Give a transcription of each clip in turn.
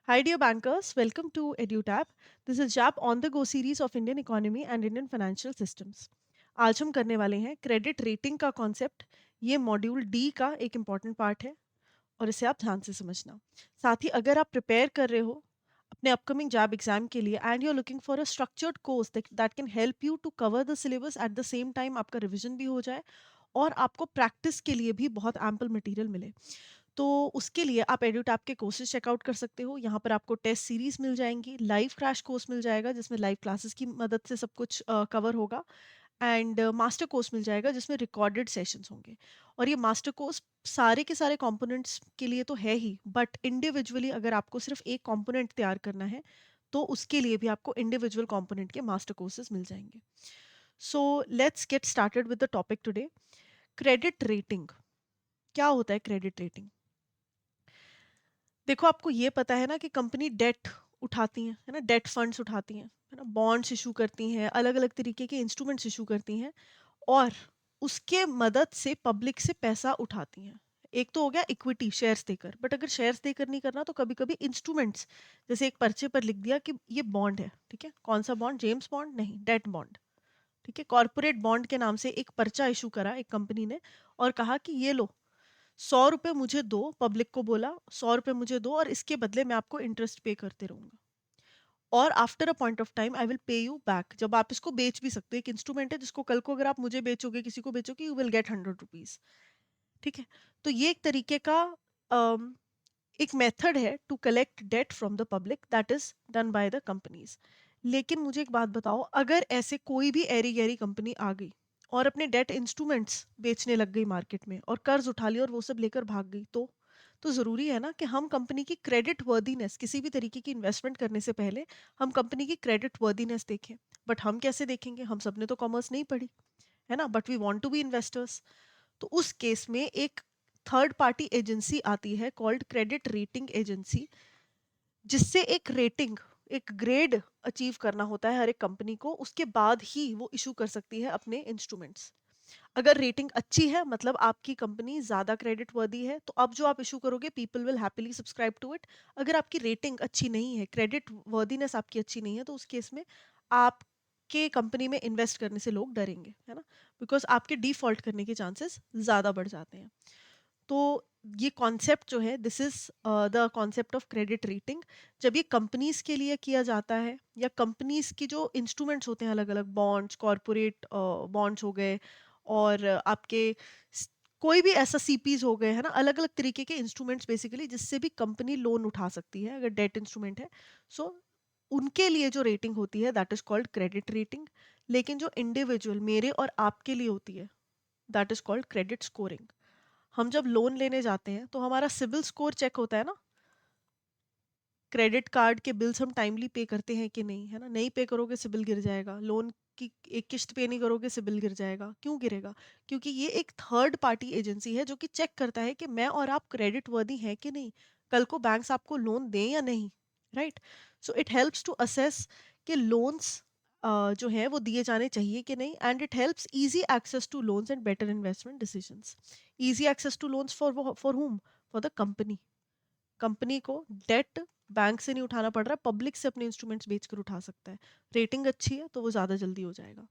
Hi, dear bankers. Welcome to EduTap. This is JAP on the go series of Indian economy and Indian financial systems. आज हम करने वाले हैं credit rating का concept. ये module D का एक इम्पॉर्टेंट पार्ट है और इसे आप ध्यान से समझना। साथ ही अगर आप प्रिपेयर कर रहे हो अपने अपकमिंग जैब एग्जाम के लिए and you are looking for a structured course that can help you to cover the syllabus at the same time, आपका रिविजन भी हो जाए और आपको प्रैक्टिस के लिए भी बहुत एम्पल मटेरियल मिले, तो उसके लिए आप एड्यूटैप के कोर्सेज चेकआउट कर सकते हो। यहाँ पर आपको टेस्ट सीरीज मिल जाएंगी, लाइव क्रैश कोर्स मिल जाएगा जिसमें लाइव क्लासेस की मदद से सब कुछ कवर होगा, एंड मास्टर कोर्स मिल जाएगा जिसमें रिकॉर्डेड सेशंस होंगे। और ये मास्टर कोर्स सारे के सारे कंपोनेंट्स के लिए तो है ही, बट इंडिविजुअली अगर आपको सिर्फ एक कंपोनेंट तैयार करना है तो उसके लिए भी आपको इंडिविजुअल कंपोनेंट के मास्टर कोर्सेज मिल जाएंगे। So let's get started with the topic today. Credit rating क्या होता है? क्रेडिट रेटिंग, देखो आपको ये पता है ना कि कंपनी डेट उठाती है ना, डेट फंड्स उठाती हैं, है ना, बॉन्ड्स इशू करती हैं, अलग अलग तरीके के इंस्ट्रूमेंट्स इशू करती हैं और उसके मदद से पब्लिक से पैसा उठाती हैं। एक तो हो गया इक्विटी, शेयर्स देकर, बट अगर शेयर्स देकर नहीं करना तो कभी कभी इंस्ट्रूमेंट्स, जैसे एक पर्चे पर लिख दिया कि ये बॉन्ड है, ठीक है, कौन सा बॉन्ड? जेम्स बॉन्ड नहीं, डेट बॉन्ड, ठीक है, कॉर्पोरेट बॉन्ड के नाम से एक पर्चा इशू करा एक कंपनी ने और कहा कि ये लो, 100 रुपए मुझे दो, पब्लिक को बोला 100 रुपए मुझे दो और इसके बदले मैं आपको इंटरेस्ट पे करते रहूंगा और after a point of time I will pay you back. जब आप इसको बेच भी सकते हो, एक इंस्ट्रूमेंट है जिसको कल को अगर आप मुझे बेचोगे, किसी को बेचोगे, यू विल गेट 100 रुपीज, ठीक है। तो ये एक तरीके का अम, एक मेथड है to collect debt from the public that is done by the companies. लेकिन मुझे एक बात बताओ, अगर ऐसे कोई भी एरी गैरी कंपनी आ गई और अपने डेट इंस्ट्रूमेंट्स बेचने लग गई मार्केट में और कर्ज उठा लिया और वो सब लेकर भाग गई, तो ज़रूरी है ना कि हम कंपनी की क्रेडिट वर्दीनेस, किसी भी तरीके की इन्वेस्टमेंट करने से पहले हम कंपनी की क्रेडिट वर्दीनेस देखें। बट हम कैसे देखेंगे? हम सबने तो कॉमर्स नहीं पढ़ी, है ना, but we want to be investors. तो उस केस में एक थर्ड पार्टी एजेंसी आती है कॉल्ड क्रेडिट रेटिंग एजेंसी, जिससे एक रेटिंग, एक ग्रेड अचीव करना होता है हर एक कंपनी को, उसके बाद ही वो इशू कर सकती है अपने इंस्ट्रूमेंट्स। अगर रेटिंग अच्छी है मतलब आपकी कंपनी ज्यादा क्रेडिट वर्दी है, तो अब जो आप इशू करोगे people will happily subscribe to it. अगर आपकी रेटिंग अच्छी नहीं है, क्रेडिट वर्दीनेस आपकी अच्छी नहीं है, तो उस केस में आपके कंपनी में इन्वेस्ट करने से लोग डरेंगे, है ना, बिकॉज आपके डिफॉल्ट करने के चांसेस ज्यादा बढ़ जाते हैं। तो ये कॉन्सेप्ट जो है, this is the concept of credit rating. जब ये कंपनीज के लिए किया जाता है या कंपनीज की जो इंस्ट्रूमेंट्स होते हैं, अलग अलग बॉन्ड्स, कॉरपोरेट बॉन्ड्स हो गए और आपके स- कोई भी ऐसा सीपीज हो गए, है ना, अलग अलग तरीके के इंस्ट्रूमेंट्स बेसिकली जिससे भी कंपनी लोन उठा सकती है अगर डेट इंस्ट्रूमेंट है। सो उनके लिए जो रेटिंग होती है that is called credit rating. लेकिन जो इंडिविजुअल मेरे और आपके लिए होती है that is called credit scoring. हम जब लोन लेने जाते हैं तो हमारा सिबिल स्कोर चेक होता है ना, क्रेडिट कार्ड के बिल्स हम टाइमली पे करते हैं कि नहीं, है ना, नहीं पे करोगे सिबिल गिर जाएगा, लोन की एक किस्त पे नहीं करोगे सिबिल गिर जाएगा। क्यों गिरेगा? क्योंकि ये एक थर्ड पार्टी एजेंसी है जो कि चेक करता है कि मैं और आप क्रेडिट वर्दी हैं कि नहीं, कल को बैंक्स आपको लोन दें या नहीं, right. So it helps to assess कि लोन्स जो है वो दिए जाने चाहिए कि नहीं, and it helps easy access to loans and better investment decisions. Easy access to loans for whom? For the company. Company को डेट बैंक से नहीं उठाना पड़ रहा, पब्लिक से अपने इंस्ट्रूमेंट्स बेचकर उठा सकता है। रेटिंग अच्छी है तो वो ज़्यादा जल्दी हो जाएगा।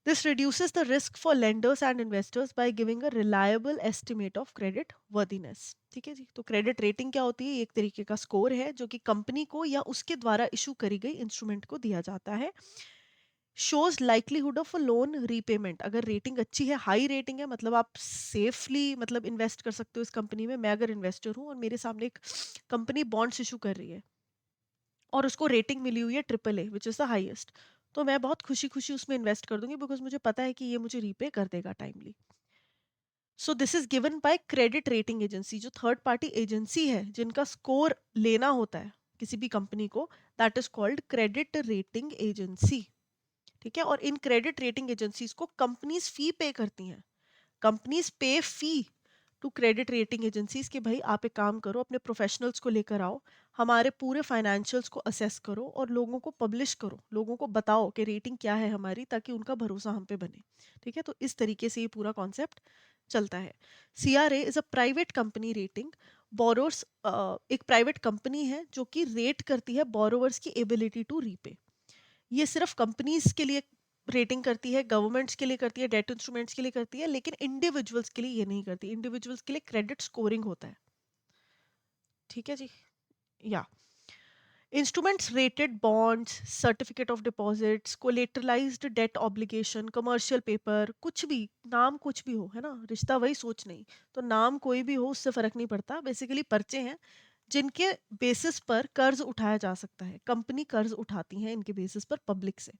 This reduces the risk for lenders and investors by giving a reliable estimate of credit worthiness. ठीक है जी। तो क्रेडिट रेटिंग क्या होती है? ये एक तरीके का स्कोर है जो कि कंपनी को या उसके द्वारा इशू करी गई इंस्ट्रूमेंट को दिया जाता है। Shows likelihood of a loan repayment. अगर रेटिंग अच्छी है, हाई रेटिंग है, मतलब आप सेफली मतलब इन्वेस्ट कर सकते हो इस कंपनी में। मैं अगर इन्वेस्टर हूँ और मेरे सामने एक कंपनी बॉन्ड्स इशू कर रही है और उसको रेटिंग मिली हुई है triple A which is the highest, तो मैं बहुत खुशी खुशी उसमें इन्वेस्ट कर दूंगी बिकॉज मुझे पता है कि ये मुझे रीपे कर देगा timely. So this is given by credit rating agency, जो थर्ड पार्टी एजेंसी है जिनका स्कोर लेना होता है किसी भी कंपनी को, that is called credit rating agency. ठीक है। और इन क्रेडिट रेटिंग एजेंसीज को कंपनीज फी पे करती हैं। कंपनीज पे फी टू क्रेडिट रेटिंग एजेंसीज कि भाई आप एक काम करो, अपने प्रोफेशनल्स को लेकर आओ, हमारे पूरे फाइनेंशियल्स को असेस करो और लोगों को पब्लिश करो, लोगों को बताओ कि रेटिंग क्या है हमारी, ताकि उनका भरोसा हम पे बने। ठीक है। तो इस तरीके से ये पूरा कॉन्सेप्ट चलता है। CRA is a private company rating borrowers एक प्राइवेट कंपनी है जो कि रेट करती है बोरोवर्स की एबिलिटी टू रीपे। ये सिर्फ कंपनीज के लिए रेटिंग करती है, गवर्नमेंट्स के लिए करती है, डेट इंस्ट्रूमेंट्स के लिए करती है, लेकिन इंडिविजुअल्स के लिए ये नहीं करती। इंडिविजुअल्स के लिए क्रेडिट स्कोरिंग होता है। ठीक है जी। या instruments rated bonds, certificate of deposits, collateralized debt obligation, commercial paper, कुछ भी नाम कुछ भी हो, है ना, रिश्ता वही सोच नहीं। तो नाम कोई भी हो उससे फर्क नहीं पड़ता, बेसिकली पर्चे हैं जिनके बेसिस पर कर्ज उठाया जा सकता है। कंपनी कर्ज उठाती हैं इनके बेसिस पर पब्लिक से।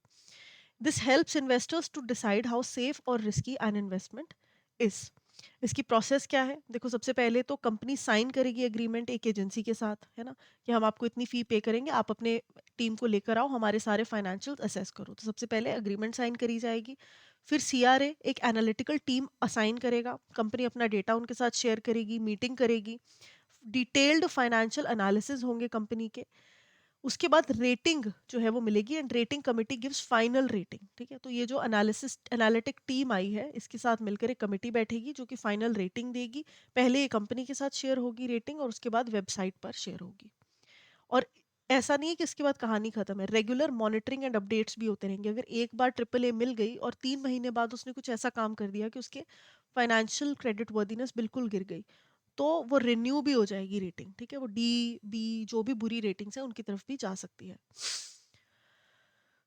This helps investors to decide how safe और रिस्की एन इन्वेस्टमेंट इज। इसकी प्रोसेस क्या है? देखो, सबसे पहले तो कंपनी साइन करेगी एग्रीमेंट एक एजेंसी के साथ, है ना, कि हम आपको इतनी फी पे करेंगे, आप अपने टीम को लेकर आओ, हमारे सारे फाइनेंशियल असेस करो। तो सबसे पहले एग्रीमेंट साइन करी जाएगी। फिर सीआरए एक एनालिटिकल टीम असाइन करेगा, कंपनी अपना डेटा उनके साथ शेयर करेगी, मीटिंग करेगी, डिटेल्ड फाइनेंशियल एनालिसिस होंगे कंपनी के। उसके बाद रेटिंग जो है वो मिलेगी and rating committee gives final rating. ठीक है, तो ये जो एनालिटिक टीम आई है इसके साथ मिलकर एक कमेटी बैठेगी जो कि फाइनल रेटिंग देगी। पहले ये कंपनी के साथ शेयर होगी रेटिंग और उसके बाद वेबसाइट पर शेयर होगी। और ऐसा नहीं है कि इसके बाद कहानी खत्म है, रेगुलर मॉनिटरिंग एंड अपडेट्स भी होते रहेंगे। अगर एक बार ट्रिपल ए मिल गई और 3 महीने बाद उसने कुछ ऐसा काम कर दिया कि उसके फाइनेंशियल क्रेडिट वर्दीनेस बिल्कुल गिर गई, तो वो रिन्यू भी हो जाएगी रेटिंग। ठीक है, वो डी बी जो भी बुरी रेटिंग्स है उनकी तरफ भी जा सकती है।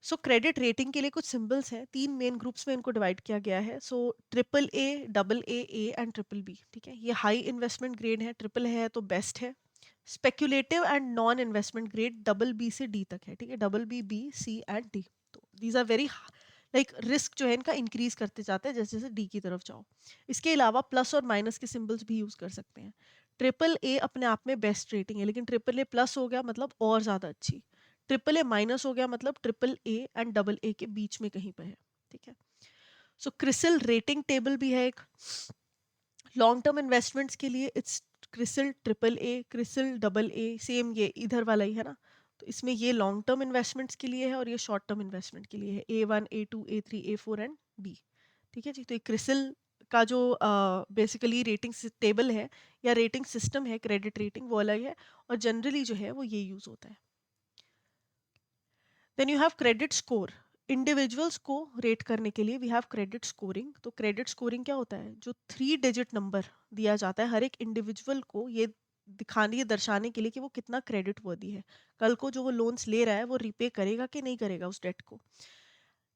सो क्रेडिट रेटिंग के लिए कुछ सिंबल्स हैं, 3 मेन ग्रुप्स में इनको डिवाइड किया गया है। So triple A, double A and triple B. ठीक है, ये हाई इन्वेस्टमेंट ग्रेड है, ट्रिपल है तो बेस्ट है। Speculative and non investment grade double B से डी तक है। ठीक है, double B, B, C and D. तो these are very like risk जो है इनका इंक्रीज करते जाते हैं जैसे जैसे डी की तरफ जाओ। इसके अलावा प्लस और माइनस के सिंबल्स भी यूज कर सकते हैं। ट्रिपल ए अपने आप में बेस्ट रेटिंग है, लेकिन ट्रिपल ए प्लस हो गया मतलब और ज्यादा अच्छी। ट्रिपल ए माइनस हो गया मतलब triple A and double A के बीच में कहीं पे है। ठीक है, सो क्रिसिल रेटिंग टेबल भी है एक। लॉन्ग टर्म इन्वेस्टमेंट्स के लिए it's CRISIL triple A, CRISIL double A, same ये इधर वाला ही है ना। तो इसमें ये लॉन्ग टर्म इन्वेस्टमेंट्स के लिए है और ये शॉर्ट टर्म इन्वेस्टमेंट के लिए है, A1, A2, A3, A4 and B. ठीक है जी, तो ये क्रिसिल का जो बेसिकली रेटिंग टेबल है या रेटिंग सिस्टम है, क्रेडिट रेटिंग, वो अलग है और जनरली जो है वो ये यूज होता है। Then you have credit score. Individuals को रेट करने के लिए वी हैव क्रेडिट स्कोरिंग। तो क्रेडिट स्कोरिंग क्या होता है? जो 3 डिजिट नंबर दिया जाता है हर एक इंडिविजुअल को, ये दिखाने, ये दर्शाने के लिए कि वो कितना क्रेडिट वर्दी है। कल को जो वो लोन्स ले रहा है वो रिपे करेगा कि नहीं करेगा उस डेट को।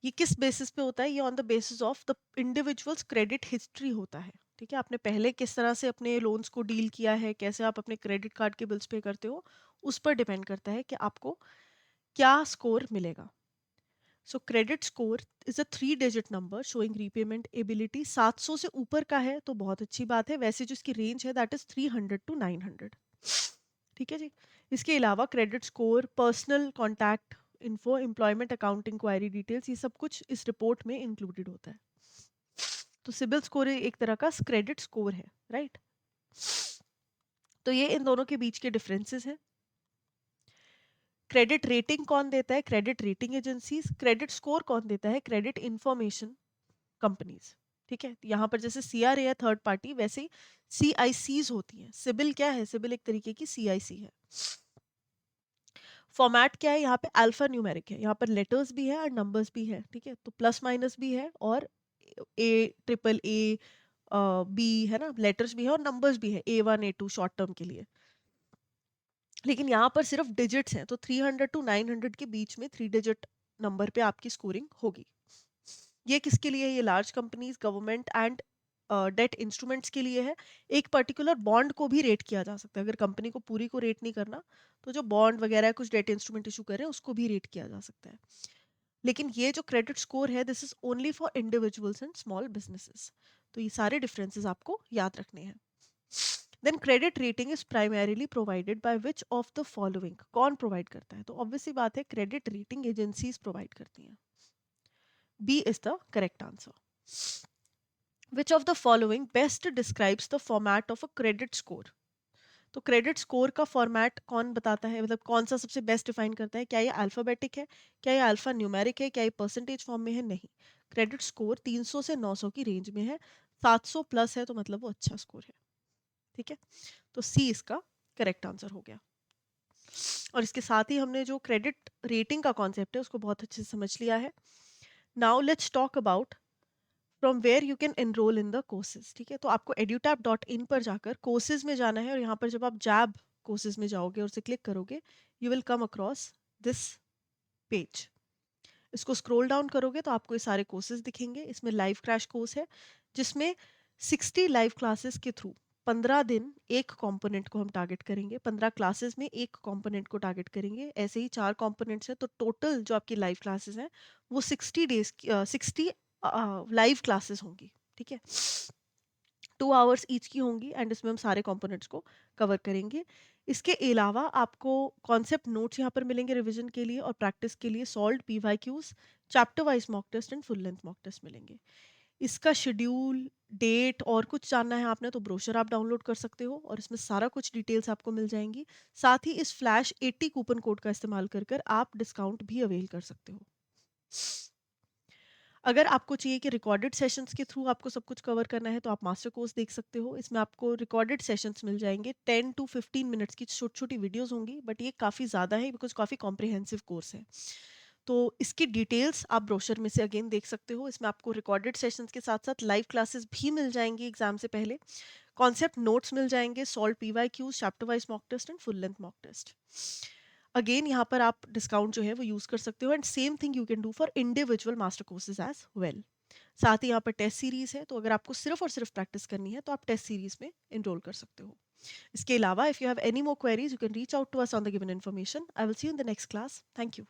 ये किस बेसिस पे होता है? ये on the basis of the individuals credit history होता है। ठीक है, आपने पहले किस तरह से अपने लोन्स को डील किया है, कैसे आप अपने क्रेडिट कार्ड के बिल्स पे करते हो, उस पर डिपेंड करता है कि आपको क्या स्कोर मिलेगा। सो credit score is a 3 digit number showing repayment ability. 700 से ऊपर का है तो बहुत अच्छी बात है, वैसे जो इसकी रेंज है दैट इज 300 to 900। ठीक है जी। इसके अलावा credit score, personal contact info, employment account inquiry details, ये सब कुछ इस रिपोर्ट में इंक्लूडेड होता है। तो सिबिल स्कोर एक तरह का क्रेडिट स्कोर है, राइट। तो ये इन दोनों के बीच के डिफरेंसेस हैं। क्रेडिट रेटिंग कौन देता है? Credit rating agencies. Credit score कौन देता है? Credit information companies. ठीक है, यहाँ पर जैसे सीआरए है थर्ड पार्टी, वैसे ही सीआईसीज होती हैं। सिबिल क्या है? सिबिल एक तरीके की सीआईसी है। फॉर्मेट क्या है? यहाँ पे अल्फा न्यूमेरिक है, यहाँ पर लेटर्स भी है और नंबर्स भी है। ठीक है, तो प्लस माइनस भी है और ए, ट्रिपल ए, बी, है ना, लेटर्स भी है और नंबर्स भी है, A1, A2 शॉर्ट टर्म के लिए। लेकिन यहाँ पर सिर्फ डिजिट्स हैं, तो 300 to 900 के बीच में 3 डिजिट नंबर पे आपकी स्कोरिंग होगी। ये किसके लिए है? ये large companies, government and debt instruments के लिए है। एक पर्टिकुलर बॉन्ड को भी रेट किया जा सकता है, अगर कंपनी को पूरी को रेट नहीं करना तो जो बॉन्ड वगैरह कुछ डेट इंस्ट्रूमेंट इशू कर रहे हैं उसको भी रेट किया जा सकता है। लेकिन ये जो क्रेडिट स्कोर है this is only for individuals and small businesses. तो ये सारे डिफरेंसेस आपको याद रखने हैं। Then credit rating is primarily provided by which of the following. कौन प्रोवाइड करता है? तो ऑब्वियसली बात है क्रेडिट रेटिंग एजेंसीज प्रोवाइड करती हैं। B is the correct answer. Which of the following best describes the format of a credit score? तो credit score का फॉर्मेट कौन बताता है, मतलब कौन सा सबसे बेस्ट डिफाइन करता है? क्या ये अल्फाबेटिक है, क्या ये अल्फा न्यूमेरिक है, क्या ये परसेंटेज फॉर्म में है? नहीं, क्रेडिट स्कोर 300 से 900 की रेंज में है। 700 प्लस है तो मतलब वो अच्छा स्कोर है। ठीक है, तो सी इसका करेक्ट आंसर हो गया। और इसके साथ ही हमने जो क्रेडिट रेटिंग का कॉन्सेप्ट है उसको बहुत अच्छे से समझ लिया है। Now let's talk about from where you can enroll in the courses. ठीक है, तो आपको edutap.in पर जाकर कोर्सेज में जाना है, और यहाँ पर जब आप जैब कोर्सेज में जाओगे और उसे क्लिक करोगे, you will come across this page. इसको स्क्रॉल डाउन करोगे तो आपको ये सारे कोर्सेज दिखेंगे। इसमें लाइव क्रैश कोर्स है जिसमें 60 लाइव क्लासेस के थ्रू 15 दिन एक कंपोनेंट को हम टारगेट करेंगे, 15 क्लासेस में एक कंपोनेंट को टारगेट करेंगे। ऐसे ही 4 कंपोनेंट्स हैं, तो टोटल जो आपकी लाइव क्लासेस हैं वो 60 डेज की 60 लाइव क्लासेस होंगी। ठीक है, 2 आवर्स ईच की होंगी, एंड इसमें हम सारे कंपोनेंट्स को कवर करेंगे। इसके अलावा आपको कॉन्सेप्ट नोट्स यहाँ पर मिलेंगे रिवीजन के लिए और प्रैक्टिस के लिए, solve PYQs, chapter wise mock test and full length mock test मिलेंगे। इसका शेड्यूल, डेट और कुछ जानना है आपने तो ब्रोशर आप डाउनलोड कर सकते हो, और इसमें सारा कुछ डिटेल्स आपको मिल जाएंगी। साथ ही इस फ्लैश 80 कूपन कोड का इस्तेमाल कर कर आप डिस्काउंट भी अवेल कर सकते हो। अगर आपको चाहिए कि रिकॉर्डेड सेशंस के थ्रू आपको सब कुछ कवर करना है तो आप मास्टर कोर्स देख सकते हो। इसमें आपको रिकॉर्डेड सेशंस मिल जाएंगे, 10 to 15 मिनट्स की छोटी छोटी वीडियोस होंगी, बट ये काफ़ी ज़्यादा है बिकॉज काफ़ी कॉम्प्रिहेंसिव कोर्स है। तो इसकी डिटेल्स आप ब्रोशर में से अगेन देख सकते हो। इसमें आपको रिकॉर्डेड सेशंस के साथ साथ लाइव क्लासेस भी मिल जाएंगी एग्जाम से पहले, कॉन्सेप्ट नोट्स मिल जाएंगे, solve PYQs, chapter wise mock test and full length mock test. Again यहाँ पर आप डिस्काउंट जो है वो यूज़ कर सकते हो, and same thing you can do for individual master courses as well. साथ ही यहाँ पर टेस्ट सीरीज है, तो अगर आपको सिर्फ और सिर्फ प्रैक्टिस करनी है तो आप टेस्ट सीरीज में इनरोल कर सकते हो। इसके अलावा if you have any more queries you can reach out to us on the given information. I will see you in the next class. Thank you.